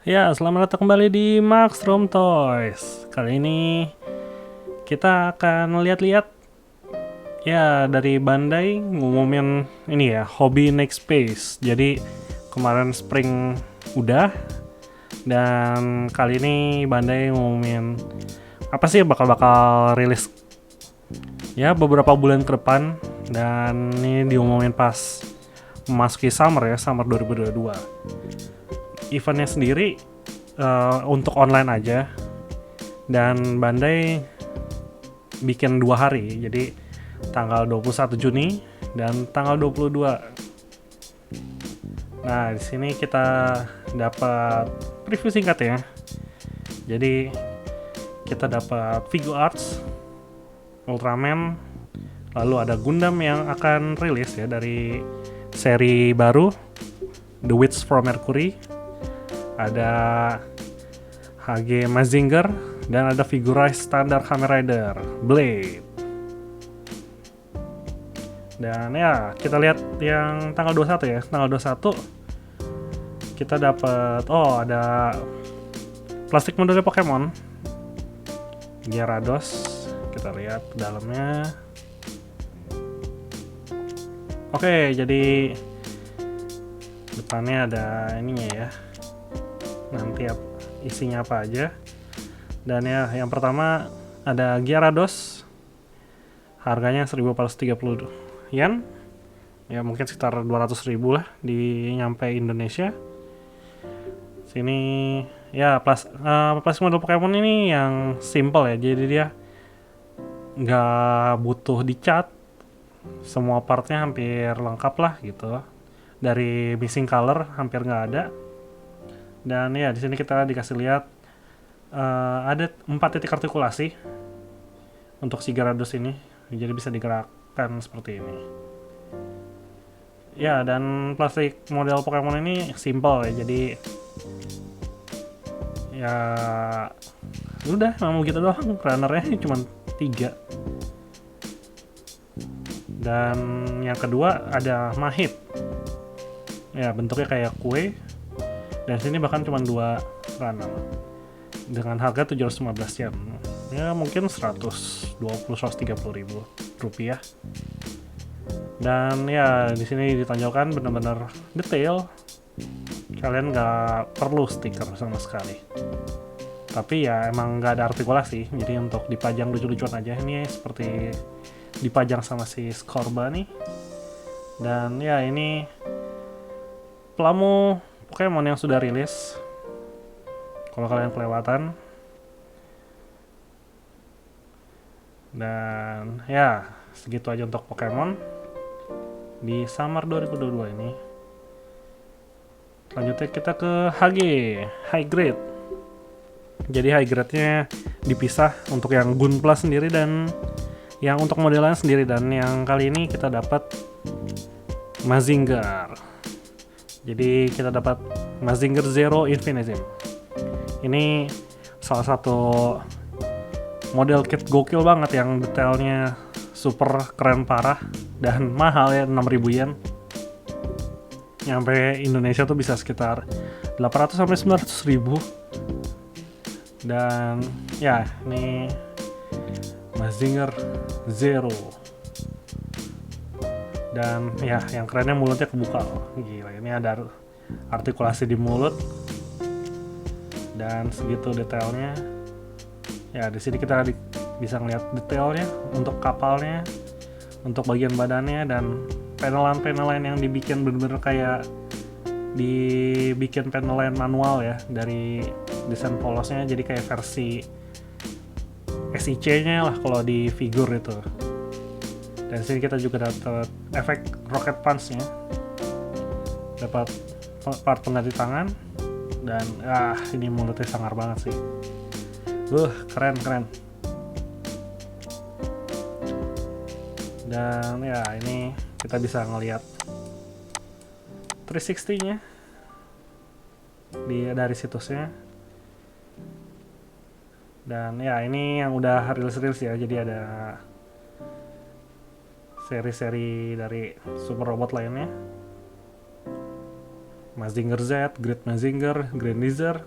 Ya, selamat datang kembali di Max Room Toys. Kali ini kita akan lihat-lihat ya dari Bandai ngumumin ini ya, Hobby Next Space. Jadi kemarin spring udah dan kali ini Bandai ngumumin apa sih bakal rilis ya beberapa bulan ke depan, dan ini diumumin pas memasuki summer 2022. Eventnya sendiri untuk online aja, dan Bandai bikin 2 hari, jadi tanggal 21 Juni dan tanggal 22. Nah, di sini kita dapat preview singkat ya. Jadi kita dapat Figure Arts, Ultraman, lalu ada Gundam yang akan rilis ya dari seri baru The Witch from Mercury, ada HG Mazinger, dan ada Figurize standar Kamen Rider Blade. Dan ya, kita lihat yang tanggal 21 ya. Tanggal 21 kita dapat ada plastik modelnya Pokemon Gyarados. Kita lihat dalamnya. Oke, jadi depannya ada ininya ya. Nanti isinya apa aja. Dan ya, yang pertama ada Gyarados. Harganya 1430 yen. Ya mungkin sekitar 200.000 lah di nyampe Indonesia. Sini ya plastik model Pokemon ini yang simple ya. Jadi dia nggak butuh dicat. Semua partnya hampir lengkap lah gitu. Dari missing color hampir nggak ada. Dan ya di sini kita dikasih lihat ada 4 titik artikulasi untuk si Gyarados ini, jadi bisa digerakkan seperti ini. Ya, dan plastik model Pokemon ini simple ya, jadi ya udah memang begitu doang. Runnernya cuma 3. Dan yang kedua ada Mahit. Ya, bentuknya kayak kue. Dan sini bahkan cuma 2 runner dengan harga 715 yen. Ya mungkin 120-130 ribu rupiah. Dan ya di sini ditonjolkan benar-benar detail. Kalian nggak perlu stiker sama sekali. Tapi ya emang nggak ada artikulasi, jadi untuk dipajang lucu-lucuan aja. Ini seperti dipajang sama si Scorba nih. Dan ya ini Plamo Pokemon yang sudah rilis. Kalau kalian kelewatan. Dan ya segitu aja untuk Pokemon di Summer 2022 ini. Lanjutnya kita ke HG, High Grade. Jadi High Grade-nya dipisah untuk yang Gunpla sendiri dan yang untuk modelan sendiri. Dan yang kali ini kita dapat Mazinger. Jadi kita dapat Mazinger Zero Infinitym. Ini salah satu model kit gokil banget yang detailnya super keren parah dan mahal ya, 6.000 yen. Nyampe Indonesia tuh bisa sekitar 800-900 ribu. Dan ya ini Mazinger Zero. Dan ya yang kerennya mulutnya kebuka. Gila, ini ada artikulasi di mulut. Dan segitu detailnya. Ya di sini kita bisa ngeliat detailnya untuk kapalnya, untuk bagian badannya, dan panelan-panelan yang dibikin bener-bener kayak dibikin panelan manual ya, dari desain polosnya jadi kayak versi SIC-nya lah kalau di figur itu. Dan sini kita juga dapat efek rocket punch-nya, dapat part pengganti tangan, dan ini mulutnya sangar banget sih. Keren. Dan ya ini kita bisa ngelihat 360-nya dari situsnya. Dan ya ini yang udah rilis ya, jadi ada seri-seri dari super robot lainnya. Mazinger Z, Great Mazinger, Grandizer,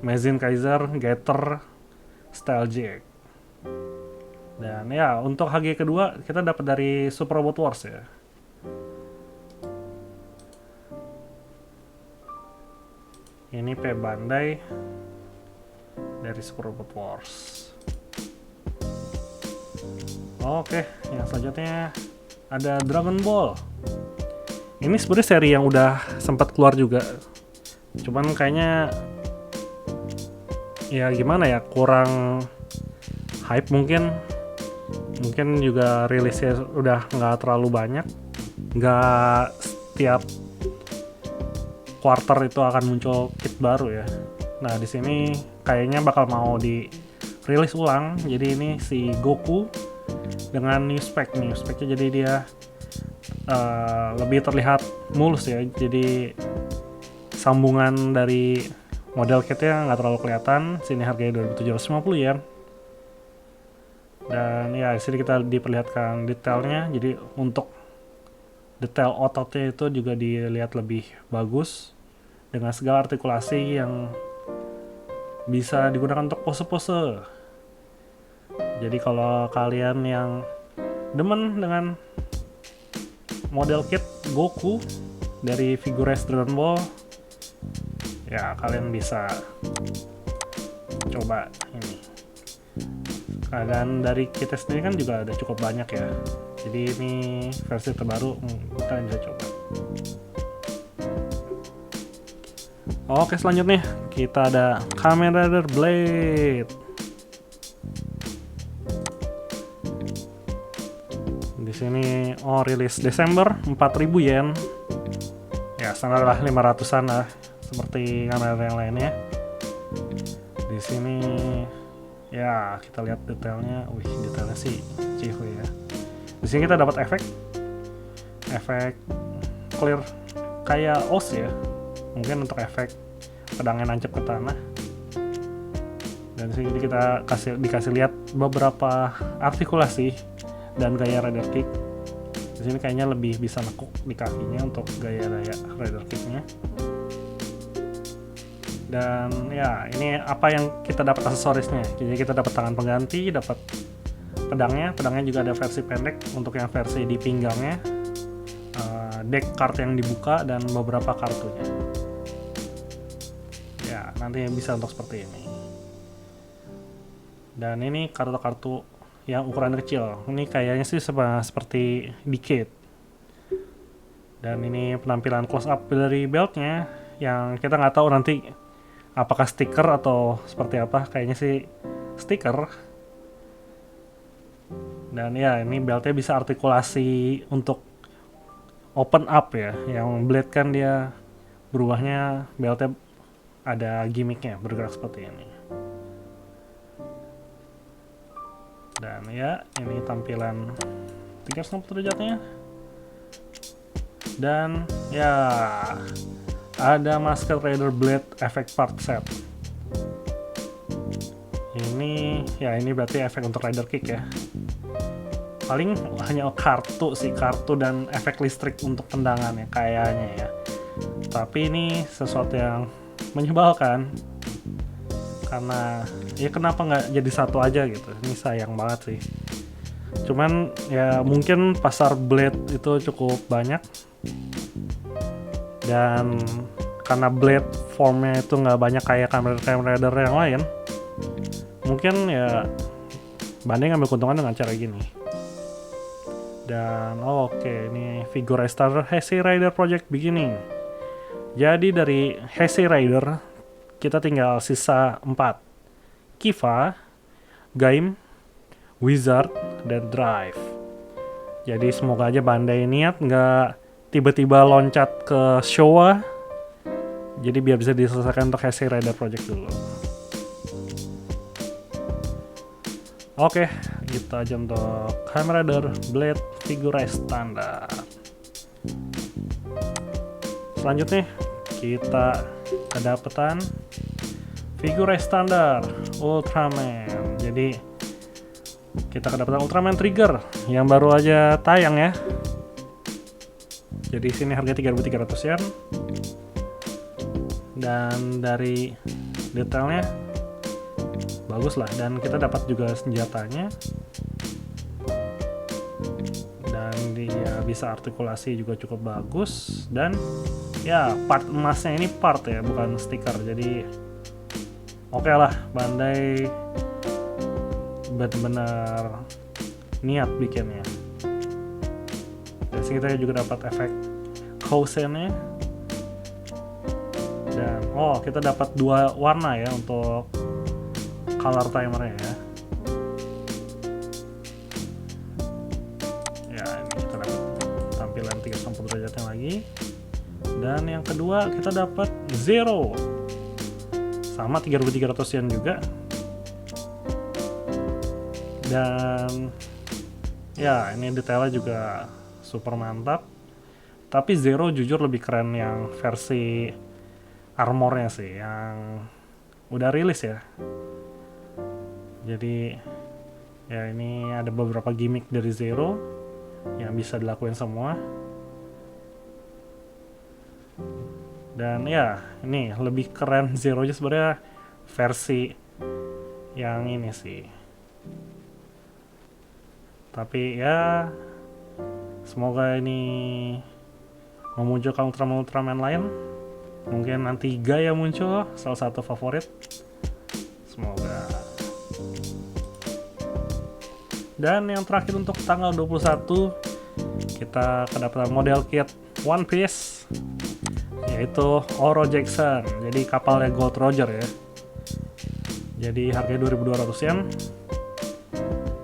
Mazin Kaiser, Gator, Style Jack. Dan ya untuk HG kedua kita dapat dari Super Robot Wars ya. Ini P Bandai dari Super Robot Wars. Oke, yang selanjutnya ada Dragon Ball. Ini sebenarnya seri yang udah sempat keluar juga. Cuman kayaknya ya gimana ya, kurang hype mungkin juga rilisnya udah nggak terlalu banyak, nggak setiap quarter itu akan muncul kit baru ya. Nah di sini kayaknya bakal mau dirilis ulang, jadi ini si Goku dengan new speknya jadi dia lebih terlihat mulus ya, jadi sambungan dari model kitnya nggak terlalu kelihatan. Sini harganya 2.750 yen. Dan ya di sini kita diperlihatkan detailnya, jadi untuk detail ototnya itu juga dilihat lebih bagus dengan segala artikulasi yang bisa digunakan untuk pose-pose. Jadi kalau kalian yang demen dengan model kit Goku dari Figures Dragon Ball, ya kalian bisa coba ini. Dan dari kitnya sendiri kan juga ada cukup banyak ya, jadi ini versi terbaru kalian bisa coba. Oke, selanjutnya kita ada Kamen Rider Blade. Di sini rilis Desember, 4.000 yen. Ya, standar lah 500-an lah seperti Kamen Rider yang lainnya. Di sini ya kita lihat detailnya. Wih, detailnya sih cihuy ya. Di sini kita dapat efek clear kayak OS ya. Mungkin untuk efek pedangnya nancep ke tanah. Dan di sini kita dikasih lihat beberapa artikulasi dan gaya rider kick. Di sini kayaknya lebih bisa nekuk di kakinya untuk gaya-gaya rider kicknya. Dan ya ini apa yang kita dapat aksesorisnya. Jadi kita dapat tangan pengganti, dapat pedangnya juga ada versi pendek untuk yang versi di pinggangnya, deck card yang dibuka dan beberapa kartunya. Ya nanti bisa untuk seperti ini. Dan ini kartu-kartu yang ukuran kecil. Ini kayaknya sih seperti Decade. Dan ini penampilan close up dari beltnya yang kita nggak tahu nanti apakah stiker atau seperti apa. Kayaknya sih stiker. Dan ya ini beltnya bisa artikulasi untuk open up ya. Yang blade kan dia berubahnya, beltnya ada gimmicknya bergerak seperti ini. Dan ya ini tampilan 360 derajatnya. Dan ya ada Masked Rider Blade Effect Part Set. Ini berarti efek untuk rider kick ya. Paling hanya kartu dan efek listrik untuk tendangan ya kayaknya ya. Tapi ini sesuatu yang menyebalkan, karena ya kenapa nggak jadi satu aja gitu. Ini sayang banget sih. Cuman ya mungkin pasar blade itu cukup banyak, dan karena blade formnya itu nggak banyak kayak Kamen Rider yang lain, mungkin ya Bandai ngambil keuntungan dengan cara gini. Dan oke, ini figure starter Heisei Rider Project Beginning. Jadi dari Heisei Rider kita tinggal sisa 4, Kiva, Gaim, Wizard, dan Drive. Jadi semoga aja Bandai niat nggak tiba-tiba loncat ke Showa. Jadi biar bisa diselesaikan untuk Heisei Rider Project dulu. Oke, gitu aja untuk Kamen Rider Blade figure standar. Selanjutnya kita kedapetan figure standar Ultraman. Jadi kita kedapatan Ultraman Trigger yang baru aja tayang ya. Jadi sini harga 3.300 yen. dan dari detailnya bagus lah, dan kita dapat juga senjatanya, dan dia bisa artikulasi juga cukup bagus, dan ya part emasnya ini part ya, bukan stiker, jadi oke lah, Bandai benar-benar niat bikinnya. Dan sini kita juga dapat efek Kousennya, dan kita dapat 2 warna ya untuk color timernya ya. Ya, ini kita dapat tampilan 360 derajatnya lagi. Dan yang kedua kita dapat Zero, sama 3.300 yen juga. Dan ya, ini detailnya juga super mantap. Tapi Zero jujur lebih keren yang versi armornya sih, yang udah rilis ya. Jadi ya, ini ada beberapa gimmick dari Zero yang bisa dilakuin semua. Dan ya, ini lebih keren Zero aja sebenarnya versi yang ini sih. Tapi ya, semoga ini memunculkan Ultraman lain. Mungkin nanti Gaia muncul, salah satu favorit. Semoga. Dan yang terakhir untuk tanggal 21, kita kedapatan model kit One Piece, yaitu Oro Jackson. Jadi kapalnya Gold Roger ya. Jadi harganya 2.200 yen.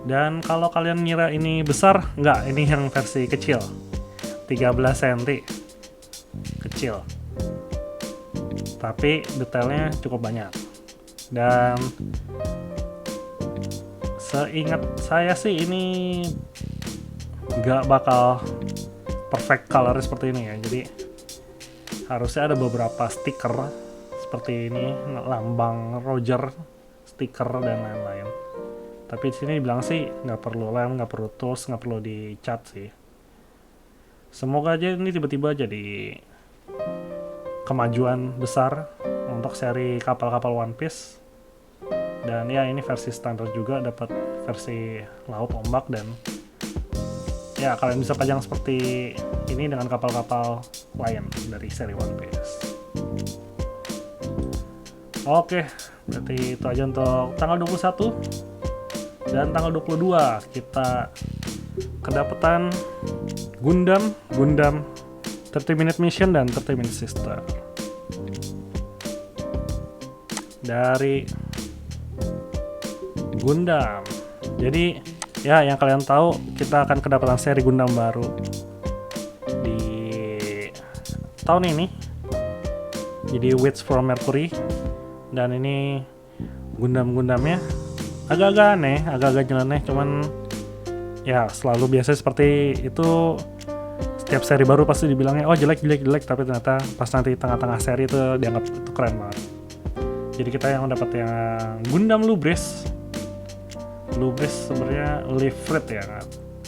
Dan kalau kalian ngira ini besar, enggak, ini yang versi kecil, 13 cm, kecil. Tapi detailnya cukup banyak. Dan seingat saya sih ini nggak bakal perfect color seperti ini ya. Jadi harusnya ada beberapa stiker seperti ini, lambang Roger, stiker dan lain-lain. Tapi di sini dibilang sih nggak perlu lem, nggak perlu tools, nggak perlu dicat sih. Semoga aja ini tiba-tiba jadi kemajuan besar untuk seri kapal-kapal One Piece. Dan ya, ini versi standar juga, dapat versi laut ombak, dan ya kalian bisa pajang seperti ini dengan kapal-kapal lain dari seri One Piece. Oke, berarti itu aja untuk tanggal 21. Dan tanggal 22 kita kedapatan Gundam 30 Minute Mission dan 30 Minute Sister dari Gundam. Jadi ya, yang kalian tahu, kita akan kedapatan seri Gundam baru di tahun ini. Jadi Wits from Mercury, dan ini Gundam-Gundamnya agak-agak aneh, agak-agak nyeleneh, cuman ya selalu biasa seperti itu. Setiap seri baru pasti dibilangnya jelek, tapi ternyata pas nanti tengah-tengah seri itu dianggap itu keren banget. Jadi kita yang dapat yang Gundam Lubris sebenarnya Lifrit ya.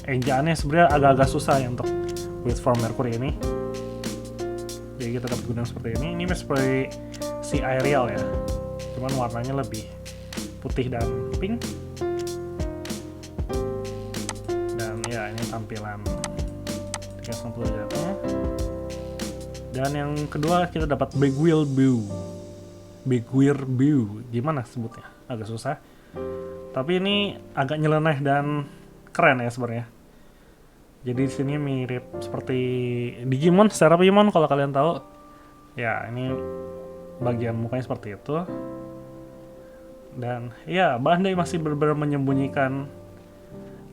Ejaannya sebenarnya agak-agak susah ya untuk Wits from Mercury ini. Jadi kita dapat Gundam seperti ini. Ini seperti si Aerial ya, cuman warnanya lebih putih dan pink. Dan ya, ini tampilan 360 derajatnya. Dan yang kedua kita dapat Big Wheel Bew. Gimana sebutnya? Agak susah. Tapi ini agak nyeleneh dan keren ya sebenarnya. Jadi di sini mirip seperti Digimon, secara Digimon kalau kalian tahu. Ya, ini bagian mukanya seperti itu. Dan ya, Bandai masih benar-benar menyembunyikan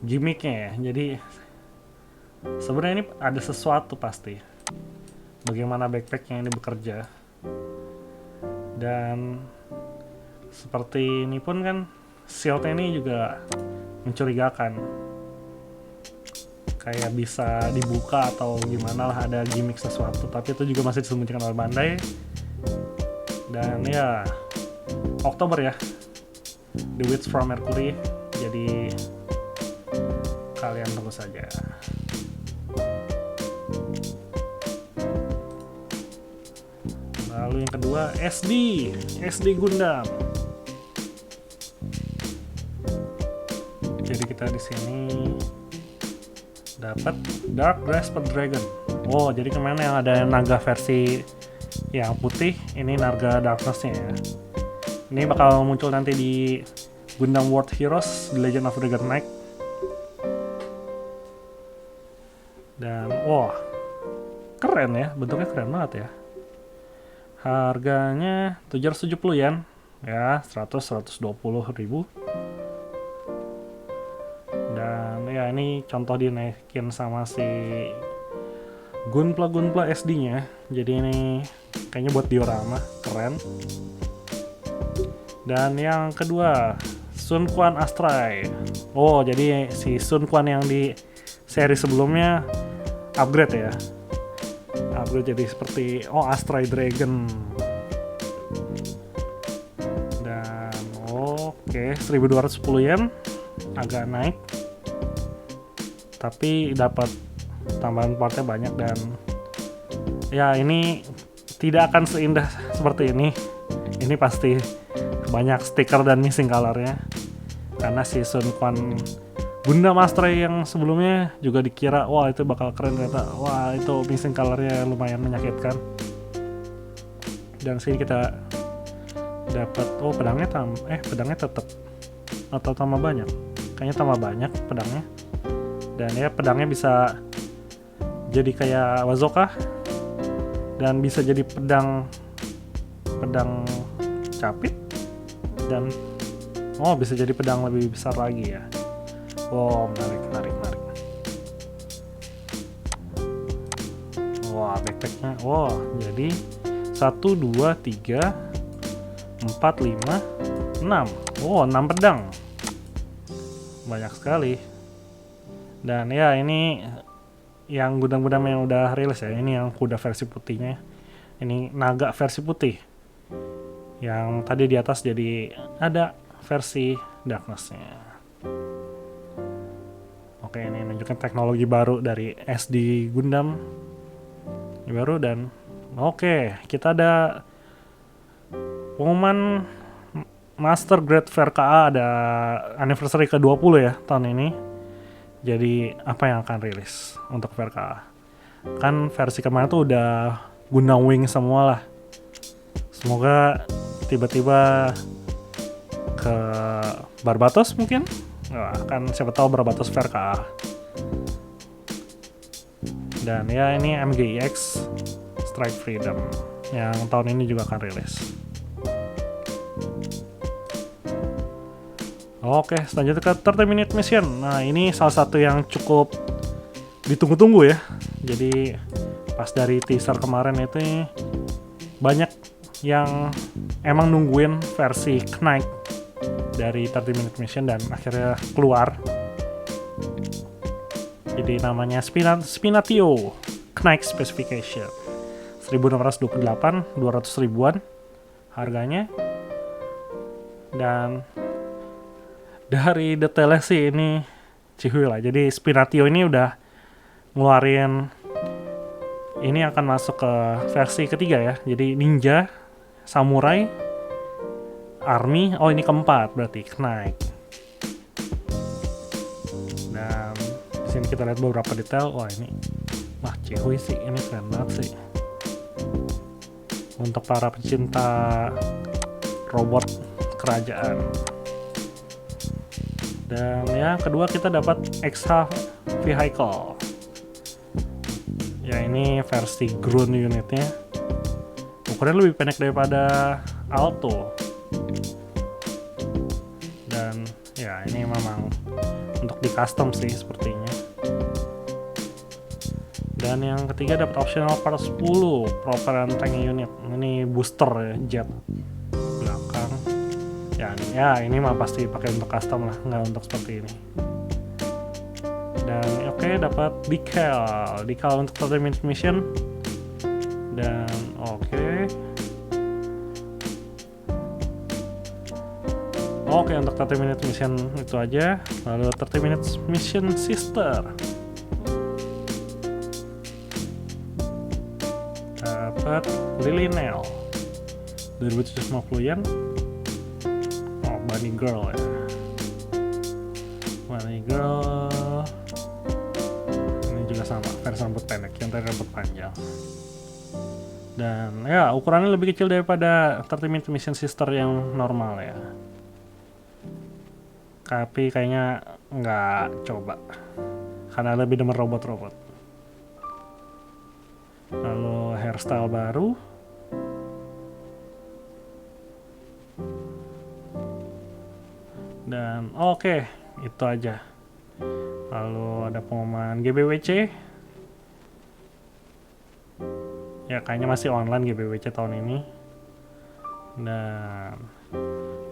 gimmicknya ya. Jadi sebenarnya ini ada sesuatu pasti. Bagaimana backpacknya ini bekerja. Dan seperti ini pun kan, shieldnya ini juga mencurigakan. Kayak bisa dibuka atau gimana lah, ada gimmick sesuatu. Tapi itu juga masih disembunyikan oleh Bandai. Dan ya, Oktober ya, The Wits from Mercury. Jadi kalian tunggu saja. Lalu yang kedua SD Gundam. Jadi kita di sini dapat Dark Grasp Dragon. Oh, jadi kemana yang ada naga versi yang putih, ini naga darkness-nya ya. Ini bakal muncul nanti di Gundam World Heroes The Legend of Dragon Knight. Dan wah, keren ya, bentuknya keren banget ya. Harganya 770 yen ya, 120 ribu. Dan ya ini contoh dinaikin sama si Gunpla SD-nya. Jadi ini kayaknya buat diorama, keren. Dan yang kedua, Sun Quan Astray. Oh, jadi si Sun Quan yang di seri sebelumnya upgrade ya. Upgrade jadi seperti Astray Dragon. Dan oke, 1210 yen, agak naik. Tapi dapat tambahan partnya banyak dan ya ini tidak akan seindah seperti ini. Ini pasti banyak stiker dan missing colornya karena si Sun Quan Gundam Astray yang sebelumnya juga dikira wah itu bakal keren, ternyata wah itu missing colornya lumayan menyakitkan. Dan sini kita dapat pedangnya tetap atau tambah banyak, kayaknya tambah banyak pedangnya. Dan ya pedangnya bisa jadi kayak Wazoka dan bisa jadi pedang capit dan bisa jadi pedang lebih besar lagi ya. Wow, menarik. Wah, backpacknya jadi 1, 2, 3, 4, 5, 6. 6 pedang, banyak sekali. Dan ya ini yang Gundam-Gundam yang udah rilis ya. Ini yang kuda versi putihnya. Ini naga versi putih. Yang tadi di atas jadi ada versi darkness-nya. Oke, ini menunjukkan teknologi baru dari SD Gundam. Ini baru dan oke, kita ada pengumuman Master Grade Fair KA ada anniversary ke-20 ya tahun ini. Jadi apa yang akan rilis untuk Fair KA? Kan versi kemarin tuh udah Gundam Wing semua lah. Semoga tiba-tiba ke Barbatos mungkin. Kan siapa tahu Barbatos Fair KA. Dan ya ini MGX Strike Freedom yang tahun ini juga akan rilis. Oke, selanjutnya ke 30 Minute Mission. Nah, ini salah satu yang cukup ditunggu-tunggu ya. Jadi pas dari teaser kemarin itu banyak yang emang nungguin versi Knight dari 30 Minute Mission dan akhirnya keluar. Jadi namanya Spinatio Knight Specification. 1628, 200 ribuan harganya. Dan dari detailnya sih ini cihuy lah. Jadi Spinatio ini udah ngeluarin, ini akan masuk ke versi ketiga ya. Jadi Ninja, Samurai, Army. Ini keempat berarti Knight. Dan di sini kita lihat beberapa detail. Ini cihuy sih, ini keren banget sih. Untuk para pecinta robot kerajaan. Dan yang kedua kita dapat Exha Vehicle. Ya ini versi ground unitnya. Ukurannya lebih pendek daripada Alto. Dan ya ini memang untuk di custom sih sepertinya. Dan yang ketiga dapat optional part 10 Propellant Tank Unit. Ini booster ya, jet belakang. Ya ini mah pasti pakai untuk custom lah, nggak untuk seperti ini. Dan oke, dapat decal untuk 30 Minute Mission. Dan oke, untuk 30 Minute Mission itu aja. Lalu 30 Minute Mission Sister dapat Lily Nail. 2.750 yen. Oh, Bunny Girl ya. Bunny Girl. Ini juga sama, versi rambut pendek, yang tadi rambut panjang. Dan ya, ukurannya lebih kecil daripada 30 Minute Mission Sister yang normal ya. Tapi kayaknya nggak coba, karena lebih demen robot-robot. Lalu hairstyle baru. Dan oke, itu aja. Lalu ada pengumuman GBWC. Ya kayaknya masih online GBWC tahun ini. Dan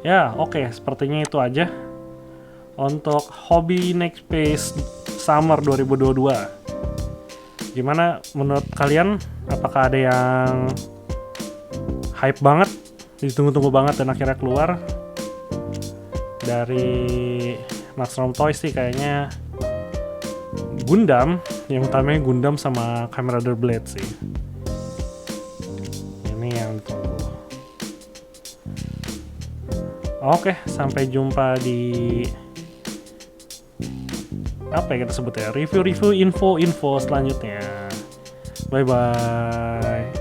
ya oke, sepertinya itu aja untuk Hobby Next Phase Summer 2022. Gimana menurut kalian? Apakah ada yang hype banget, ditunggu-tunggu banget dan akhirnya keluar? Dari Maxrom Toys sih kayaknya Gundam, yang utamanya Gundam sama Kamen Rider Blade sih. Ini yang ditunggu. Oke, sampai jumpa di apa ya kita sebut ya, review-review info-info selanjutnya. Bye bye.